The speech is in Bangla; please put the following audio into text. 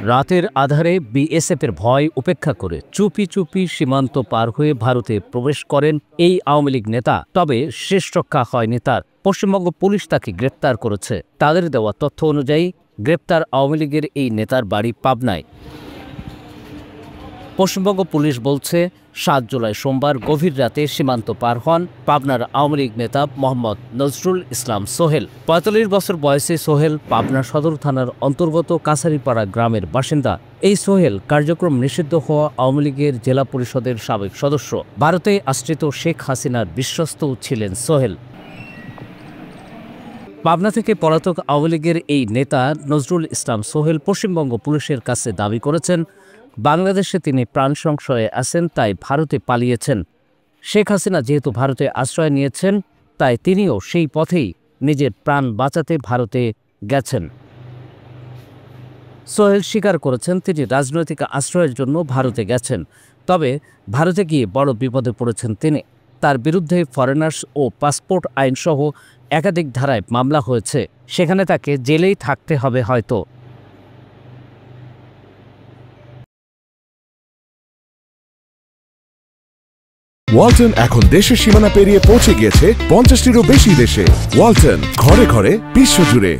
রাতের আধারে বিএসএফের ভয় উপেক্ষা করে চুপি চুপি সীমান্ত পার হয়ে ভারতে প্রবেশ করেন এই আওয়ামী লীগ নেতা। তবে শেষ রক্ষা হয়নি তার। পশ্চিমবঙ্গ পুলিশ তাকে গ্রেপ্তার করেছে। তাদের দেওয়া তথ্য অনুযায়ী গ্রেপ্তার আওয়ামী লীগের এই নেতার বাড়ি পাবনায়। পশ্চিমবঙ্গ পুলিশ বলছে ৭ জুলাই সোমবার গভীর রাতে সীমান্ত পার হন পাবনার আওয়ামী লীগ নেতা মোহাম্মদ নজরুল ইসলাম সোহেল। ৪৫ বছর বয়সী সোহেল পাবনা সদর থানার অন্তর্গত কাছারিপাড়া গ্রামের বাসিন্দা। এই সোহেল কার্যক্রম নিষিদ্ধ হওয়া আওয়ামী লীগের জেলা পরিষদের সাবেক সদস্য। ভারতে আশ্রিত শেখ হাসিনার বিশ্বস্ত ছিলেন সোহেল। পাবনা থেকে পলাতক আওয়ামী লীগের এই নেতা নজরুল ইসলাম সোহেল পশ্চিমবঙ্গ পুলিশের কাছে দাবি করেছেন, বাংলাদেশে তিনি প্রাণ সংশয়ে আছেন, তাই ভারতে পালিয়েছেন। শেখ হাসিনা যেহেতু ভারতে আশ্রয় নিয়েছেন, তাই তিনিও সেই পথেই নিজের প্রাণ বাঁচাতে ভারতে গেছেন। সোহেল স্বীকার করেছেন তিনি রাজনৈতিক আশ্রয়ের জন্য ভারতে গেছেন। তবে ভারতে গিয়ে বড় বিপদে পড়েছেন তিনি। তার বিরুদ্ধে ফরেনার্স ও পাসপোর্ট আইনসহ একাধিক ধারায় মামলা হয়েছে। সেখানে তাকে জেলেই থাকতে হবে হয়তো। ওয়ালটন এখন দেশের সীমানা পেরিয়ে পৌঁছে গিয়েছে ৫০টিরও বেশি দেশে। ওয়ালটন, ঘরে ঘরে বিশ্বজুড়ে।